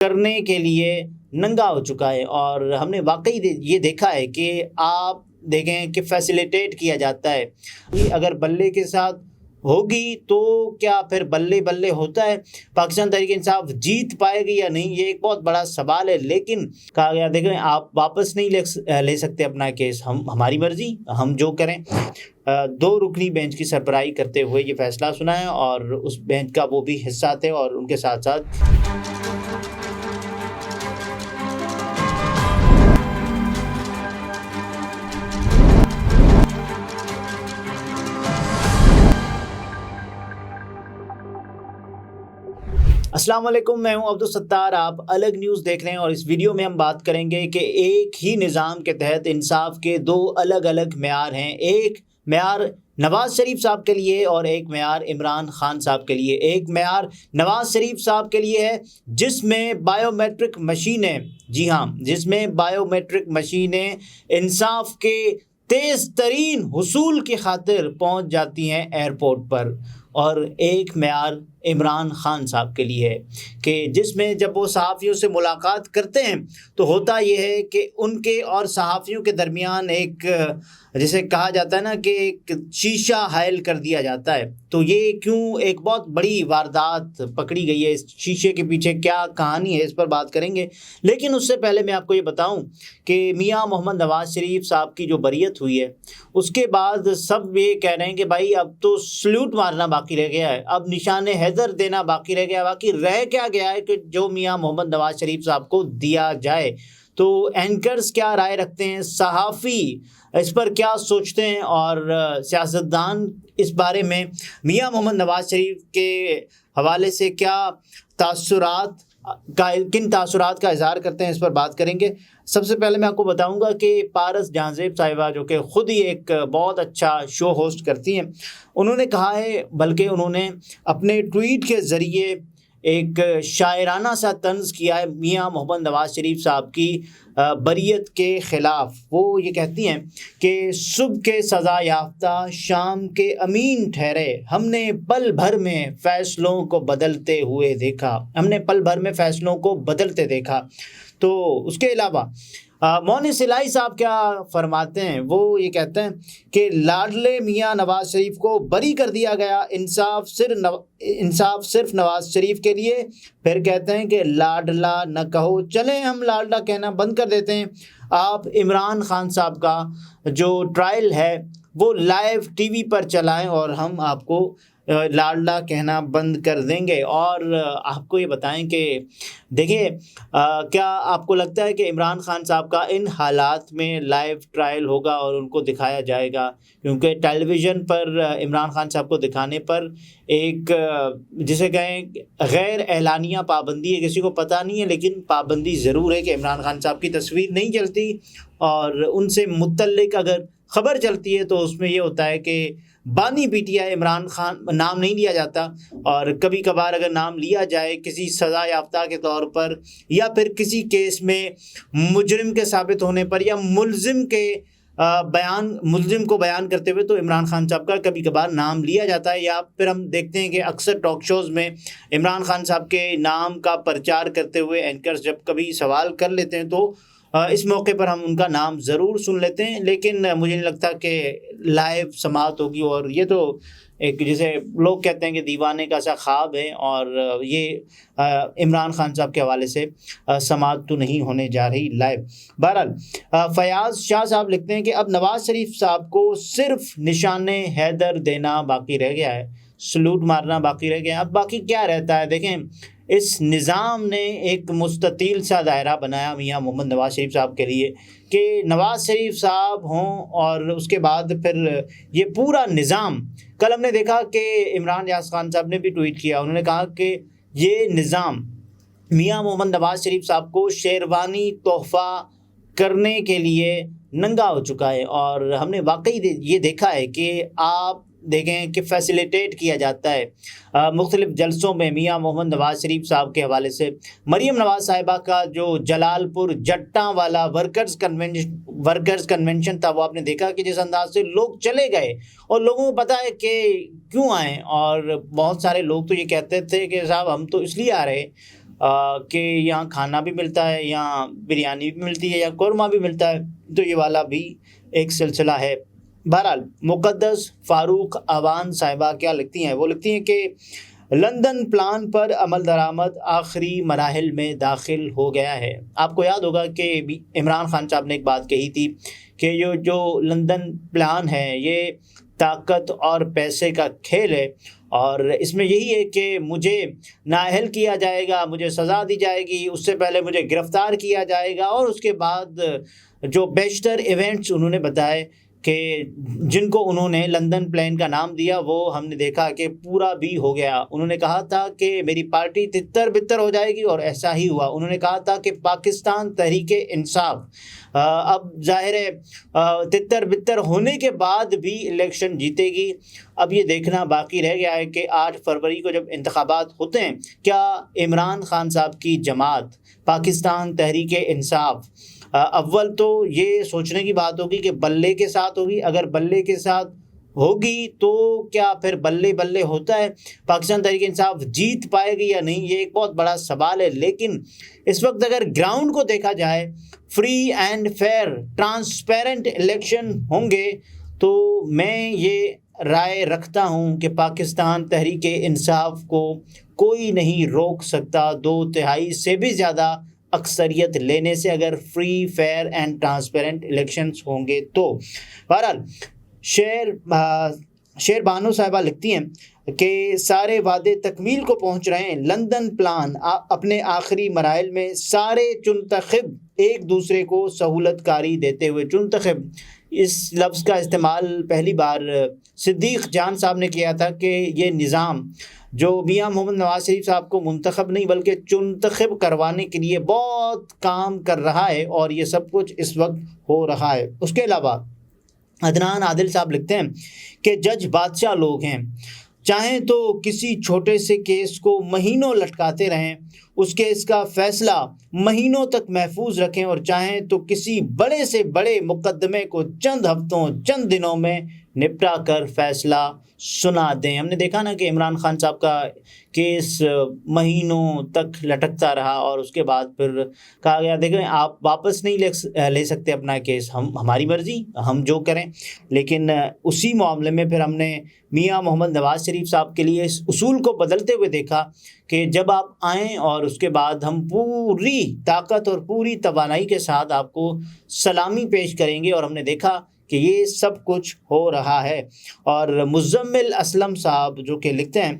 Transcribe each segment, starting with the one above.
کرنے کے لیے ننگا ہو چکا ہے، اور ہم نے واقعی یہ دیکھا ہے کہ آپ دیکھیں کہ فیسیلیٹیٹ کیا جاتا ہے اگر بلے کے ساتھ ہوگی تو کیا پھر بلے بلے ہوتا ہے؟ پاکستان تحریک انصاف جیت پائے گی یا نہیں، یہ ایک بہت بڑا سوال ہے۔ لیکن کہا گیا دیکھیں آپ واپس نہیں لے سکتے اپنا کیس، ہماری مرضی، ہم جو کریں۔ 2 رکنی بینچ کی سربراہی کرتے ہوئے یہ فیصلہ سنا ہے، اور اس بینچ کا وہ بھی حصہ تھے، اور ان کے ساتھ ساتھ السلام علیکم، میں ہوں عبدالستار، آپ الگ نیوز دیکھ رہے ہیں، اور اس ویڈیو میں ہم بات کریں گے کہ ایک ہی نظام کے تحت انصاف کے 2 الگ الگ معیار ہیں۔ ایک معیار نواز شریف صاحب کے لیے اور ایک معیار عمران خان صاحب کے لیے۔ ایک معیار نواز شریف صاحب کے لیے ہے جس میں بائیو میٹرک مشینیں، جی ہاں، جس میں بائیو میٹرک مشینیں انصاف کے تیز ترین حصول کی خاطر پہنچ جاتی ہیں ایئرپورٹ پر۔ اور ایک معیار عمران خان صاحب کے لیے ہے کہ جس میں جب وہ صحافیوں سے ملاقات کرتے ہیں تو ہوتا یہ ہے کہ ان کے اور صحافیوں کے درمیان ایک، جسے کہا جاتا ہے نا کہ ایک شیشہ حائل کر دیا جاتا ہے۔ تو یہ کیوں ایک بہت بڑی واردات پکڑی گئی ہے، اس شیشے کے پیچھے کیا کہانی ہے، اس پر بات کریں گے۔ لیکن اس سے پہلے میں آپ کو یہ بتاؤں کہ میاں محمد نواز شریف صاحب کی جو بریت ہوئی ہے اس کے بعد سب یہ کہہ رہے ہیں کہ بھائی اب تو سلیوٹ مارنا باقی رہ گیا ہے، اب نشان حیدر دینا باقی رہ گیا۔ باقی رہ کیا گیا ہے کہ جو میاں محمد نواز شریف صاحب کو دیا جائے۔ تو اینکرز کیا رائے رکھتے ہیں، صحافی اس پر کیا سوچتے ہیں، اور سیاستدان اس بارے میں میاں محمد نواز شریف کے حوالے سے کیا تاثرات کن تاثرات کا اظہار کرتے ہیں، اس پر بات کریں گے۔ سب سے پہلے میں آپ کو بتاؤں گا کہ پارس جہانزیب صاحبہ جو کہ خود ہی ایک بہت اچھا شو ہوسٹ کرتی ہیں، انہوں نے کہا ہے، بلکہ انہوں نے اپنے ٹویٹ کے ذریعے ایک شاعرانہ سا طنز کیا ہے میاں محمد نواز شریف صاحب کی بریت کے خلاف۔ وہ یہ کہتی ہیں کہ صبح کے سزا یافتہ شام کے امین ٹھہرے، ہم نے پل بھر میں فیصلوں کو بدلتے ہوئے دیکھا، ہم نے پل بھر میں فیصلوں کو بدلتے دیکھا۔ تو اس کے علاوہ مونس الہی صاحب کیا فرماتے ہیں، وہ یہ کہتے ہیں کہ لاڈلے میاں نواز شریف کو بری کر دیا گیا، انصاف صرف نواز شریف کے لیے۔ پھر کہتے ہیں کہ لاڈلا نہ کہو، چلیں ہم لاڈلا کہنا بند کر دیتے ہیں۔ آپ عمران خان صاحب کا جو ٹرائل ہے وہ لائیو ٹی وی پر چلائیں اور ہم آپ کو لاڈلا کہنا بند کر دیں گے۔ اور آپ کو یہ بتائیں کہ دیکھیے، کیا آپ کو لگتا ہے کہ عمران خان صاحب کا ان حالات میں لائیو ٹرائل ہوگا اور ان کو دکھایا جائے گا؟ کیونکہ ٹیلی ویژن پر عمران خان صاحب کو دکھانے پر ایک، جسے کہیں غیر اعلانیہ پابندی ہے، کسی کو پتہ نہیں ہے لیکن پابندی ضرور ہے کہ عمران خان صاحب کی تصویر نہیں چلتی، اور ان سے متعلق اگر خبر چلتی ہے تو اس میں یہ ہوتا ہے کہ بانی P T I Imran Khan نام نہیں لیا جاتا، اور کبھی کبھار اگر نام لیا جائے کسی سزا یافتہ کے طور پر، یا پھر کسی کیس میں مجرم کے ثابت ہونے پر، یا ملزم کو بیان کرتے ہوئے، تو عمران خان صاحب کا کبھی کبھار نام لیا جاتا ہے۔ یا پھر ہم دیکھتے ہیں کہ اکثر ٹاک شوز میں عمران خان صاحب کے نام کا پرچار کرتے ہوئے اینکرز جب کبھی سوال کر لیتے ہیں تو اس موقع پر ہم ان کا نام ضرور سن لیتے ہیں، لیکن مجھے نہیں لگتا کہ لائیو سماعت ہوگی۔ اور یہ تو ایک، جسے لوگ کہتے ہیں کہ دیوانے کا سا خواب ہے، اور یہ عمران خان صاحب کے حوالے سے سماعت تو نہیں ہونے جا رہی لائیو۔ بہرحال فیاض شاہ صاحب لکھتے ہیں کہ اب نواز شریف صاحب کو صرف نشان حیدر دینا باقی رہ گیا ہے، سلوٹ مارنا باقی رہ گیا ہے۔ اب باقی کیا رہتا ہے؟ دیکھیں، اس نظام نے ایک مستطیل سا دائرہ بنایا میاں محمد نواز شریف صاحب کے لیے کہ نواز شریف صاحب ہوں، اور اس کے بعد پھر یہ پورا نظام، کل ہم نے دیکھا کہ عمران یاس خان صاحب نے بھی ٹویٹ کیا، انہوں نے کہا کہ یہ نظام میاں محمد نواز شریف صاحب کو شیروانی تحفہ کرنے کے لیے ننگا ہو چکا ہے۔ اور ہم نے واقعی یہ دیکھا ہے کہ آپ دیکھیں کہ فیسیلیٹیٹ کیا جاتا ہے مختلف جلسوں میں میاں محمد نواز شریف صاحب کے حوالے سے۔ مریم نواز صاحبہ کا جو جلال پور جٹاں والا ورکرز کنونشن تھا، وہ آپ نے دیکھا کہ جس انداز سے لوگ چلے گئے، اور لوگوں کو پتہ ہے کہ کیوں آئیں، اور بہت سارے لوگ تو یہ کہتے تھے کہ صاحب ہم تو اس لیے آ رہے کہ یہاں کھانا بھی ملتا ہے، یہاں بریانی بھی ملتی ہے، یا قورمہ بھی ملتا ہے، تو یہ والا بھی ایک سلسلہ ہے۔ بہرحال مقدس فاروق اوان صاحبہ کیا لکھتی ہیں؟ وہ لکھتی ہیں کہ لندن پلان پر عمل درآمد آخری مراحل میں داخل ہو گیا ہے۔ آپ کو یاد ہوگا کہ عمران خان صاحب نے ایک بات کہی تھی کہ یہ جو لندن پلان ہے یہ طاقت اور پیسے کا کھیل ہے، اور اس میں یہی ہے کہ مجھے نااہل کیا جائے گا، مجھے سزا دی جائے گی، اس سے پہلے مجھے گرفتار کیا جائے گا، اور اس کے بعد جو بیشتر ایونٹس انہوں نے بتائے کہ جن کو انہوں نے لندن پلان کا نام دیا، وہ ہم نے دیکھا کہ پورا بھی ہو گیا۔ انہوں نے کہا تھا کہ میری پارٹی تتر بتر ہو جائے گی، اور ایسا ہی ہوا۔ انہوں نے کہا تھا کہ پاکستان تحریک انصاف اب ظاہر ہے تتر بتر ہونے کے بعد بھی الیکشن جیتے گی۔ اب یہ دیکھنا باقی رہ گیا ہے کہ 8 فروری کو جب انتخابات ہوتے ہیں، کیا عمران خان صاحب کی جماعت پاکستان تحریک انصاف اول تو یہ سوچنے کی بات ہوگی کہ بلے کے ساتھ ہوگی۔ اگر بلے کے ساتھ ہوگی تو کیا پھر بلے بلے ہوتا ہے، پاکستان تحریک انصاف جیت پائے گی یا نہیں، یہ ایک بہت بڑا سوال ہے۔ لیکن اس وقت اگر گراؤنڈ کو دیکھا جائے، free and fair transparent election ہوں گے، تو میں یہ رائے رکھتا ہوں کہ پاکستان تحریک انصاف کو کوئی نہیں روک سکتا 2/3 سے بھی زیادہ اکثریت لینے سے، اگر free fair and transparent elections ہوں گے تو۔ بہرحال شیر بانو صاحبہ لکھتی ہیں کہ سارے وعدے تکمیل کو پہنچ رہے ہیں، لندن پلان اپنے آخری مراحل میں، سارے چنتخب ایک دوسرے کو سہولت کاری دیتے ہوئے۔ چنتخب، اس لفظ کا استعمال پہلی بار صدیق جان صاحب نے کیا تھا کہ یہ نظام جو میاں محمد نواز شریف صاحب کو منتخب نہیں بلکہ چنتخب کروانے کے لیے بہت کام کر رہا ہے، اور یہ سب کچھ اس وقت ہو رہا ہے۔ اس کے علاوہ عدنان عادل صاحب لکھتے ہیں کہ جج بادشاہ لوگ ہیں، چاہیں تو کسی چھوٹے سے کیس کو مہینوں لٹکاتے رہیں، اس کیس کا فیصلہ مہینوں تک محفوظ رکھیں، اور چاہیں تو کسی بڑے سے بڑے مقدمے کو چند ہفتوں چند دنوں میں نپٹا کر فیصلہ سنا دیں۔ ہم نے دیکھا نا کہ عمران خان صاحب کا کیس مہینوں تک لٹکتا رہا، اور اس کے بعد پھر کہا گیا دیکھیں آپ واپس نہیں لے سکتے اپنا کیس، ہماری مرضی، ہم جو کریں۔ لیکن اسی معاملے میں پھر ہم نے میاں محمد نواز شریف صاحب کے لیے اس اصول کو بدلتے ہوئے دیکھا کہ جب آپ آئیں اور اس کے بعد ہم پوری طاقت اور پوری توانائی کے ساتھ آپ کو سلامی پیش کریں گے، اور ہم نے دیکھا کہ یہ سب کچھ ہو رہا ہے۔ اور مزمل اسلم صاحب جو کہ لکھتے ہیں،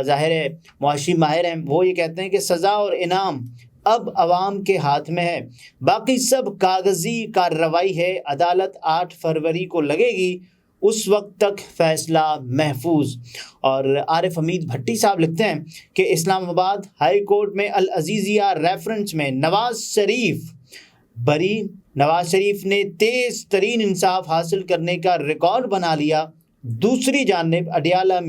ظاہر ہے معاشی ماہر ہیں، وہ یہ کہتے ہیں کہ سزا اور انعام اب عوام کے ہاتھ میں ہے، باقی سب کاغذی کارروائی ہے، عدالت 8 فروری کو لگے گی، اس وقت تک فیصلہ محفوظ۔ اور عارف حمید بھٹی صاحب لکھتے ہیں کہ اسلام آباد ہائی کورٹ میں العزیزیہ ریفرنس میں نواز شریف بری، نواز شریف نے تیز ترین انصاف حاصل کرنے کا ریکارڈ بنا لیا۔ دوسری جانب اڈیالہ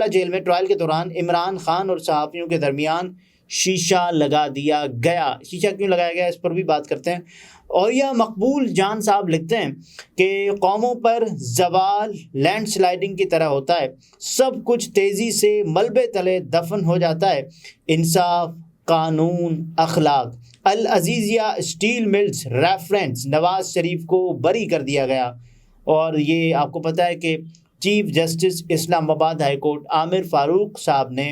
جیل میں ٹرائل کے دوران عمران خان اور صحافیوں کے درمیان شیشہ لگا دیا گیا۔ شیشہ کیوں لگایا گیا اس پر بھی بات کرتے ہیں۔ اور یہ مقبول جان صاحب لکھتے ہیں کہ قوموں پر زوال لینڈ سلائڈنگ کی طرح ہوتا ہے، سب کچھ تیزی سے ملبے تلے دفن ہو جاتا ہے، انصاف، قانون، اخلاق۔ العزیزیہ steel mills reference, Nawaz Sharif کو بری کر دیا گیا۔ اور یہ آپ کو پتہ ہے کہ چیف جسٹس اسلام آباد ہائی کورٹ عامر فاروق صاحب نے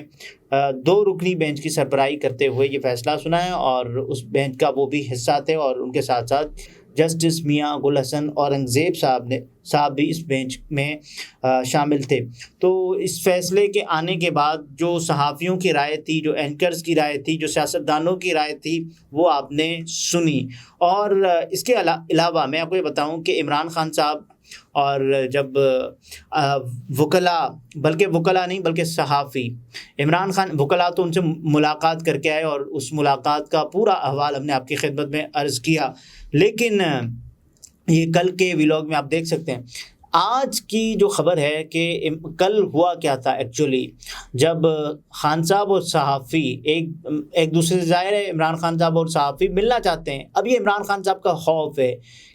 2 رکنی بینچ کی سربراہی کرتے ہوئے یہ فیصلہ سنایا، اور اس بینچ کا وہ بھی حصہ تھے، اور ان کے ساتھ ساتھ جسٹس میاں گل حسن اورنگزیب صاحب بھی اس بینچ میں شامل تھے۔ تو اس فیصلے کے آنے کے بعد جو صحافیوں کی رائے تھی، جو اینکرز کی رائے تھی، جو سیاستدانوں کی رائے تھی، وہ آپ نے سنی۔ اور اس کے علاوہ میں آپ کو یہ بتاؤں کہ عمران خان صاحب اور جب وکلا نہیں بلکہ صحافی عمران خان، وکلا تو ان سے ملاقات کر کے آئے، اور اس ملاقات کا پورا احوال ہم نے آپ کی خدمت میں عرض کیا، لیکن یہ کل کے ویلاگ میں آپ دیکھ سکتے ہیں۔ آج کی جو خبر ہے کہ کل ہوا کیا تھا ایکچولی، جب خان صاحب اور صحافی ایک دوسرے سے، ظاہر ہے عمران خان صاحب اور صحافی ملنا چاہتے ہیں۔ اب یہ عمران خان صاحب کا خوف ہے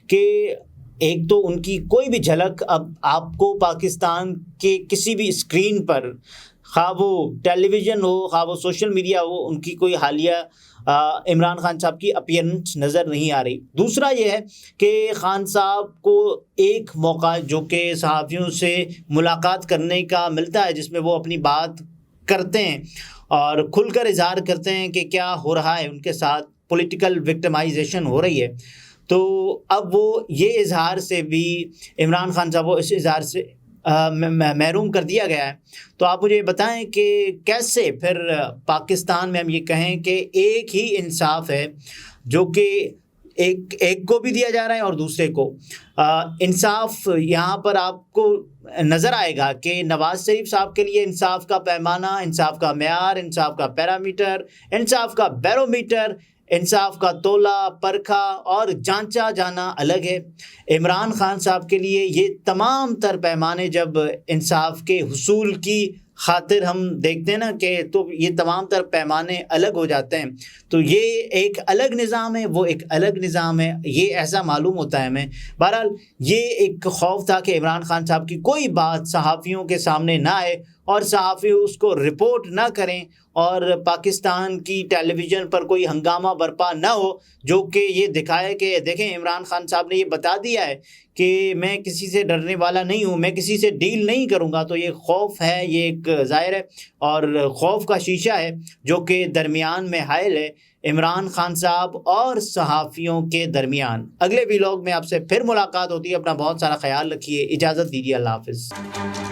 کہ ایک تو ان کی کوئی بھی جھلک اب آپ کو پاکستان کے کسی بھی اسکرین پر خواہ وہ ٹیلی ویژن ہو خواہ وہ سوشل میڈیا ہو، ان کی کوئی حالیہ عمران خان صاحب کی اپیئرنس نظر نہیں آ رہی۔ دوسرا یہ ہے کہ خان صاحب کو ایک موقع جو کہ صحافیوں سے ملاقات کرنے کا ملتا ہے، جس میں وہ اپنی بات کرتے ہیں اور کھل کر اظہار کرتے ہیں کہ کیا ہو رہا ہے ان کے ساتھ، پولیٹیکل وکٹمائزیشن ہو رہی ہے، تو اب وہ یہ اظہار سے بھی عمران خان صاحب کو اس اظہار سے محروم کر دیا گیا ہے۔ تو آپ مجھے بتائیں کہ کیسے پھر پاکستان میں ہم یہ کہیں کہ ایک ہی انصاف ہے جو کہ ایک کو بھی دیا جا رہا ہے اور دوسرے کو انصاف، یہاں پر آپ کو نظر آئے گا کہ نواز شریف صاحب کے لیے انصاف کا پیمانہ، انصاف کا معیار، انصاف کا پیرامیٹر، انصاف کا بیرومیٹر، انصاف کا تولہ پرکھا اور جانچا جانا الگ ہے۔ عمران خان صاحب کے لیے یہ تمام تر پیمانے جب انصاف کے حصول کی خاطر ہم دیکھتے ہیں نا کہ تو یہ تمام تر پیمانے الگ ہو جاتے ہیں، تو یہ ایک الگ نظام ہے، وہ ایک الگ نظام ہے، یہ ایسا معلوم ہوتا ہے ہمیں۔ بہرحال یہ ایک خوف تھا کہ عمران خان صاحب کی کوئی بات صحافیوں کے سامنے نہ آئے اور صحافی اس کو رپورٹ نہ کریں اور پاکستان کی ٹیلی ویژن پر کوئی ہنگامہ برپا نہ ہو جو کہ یہ دکھائے کہ دیکھیں عمران خان صاحب نے یہ بتا دیا ہے کہ میں کسی سے ڈرنے والا نہیں ہوں، میں کسی سے ڈیل نہیں کروں گا۔ تو یہ خوف ہے، یہ ایک ظاہر ہے اور خوف کا شیشہ ہے جو کہ درمیان میں حائل ہے عمران خان صاحب اور صحافیوں کے درمیان۔ اگلے ویلاگ میں آپ سے پھر ملاقات ہوتی ہے، اپنا بہت سارا خیال رکھیے، اجازت دیجیے، اللہ حافظ۔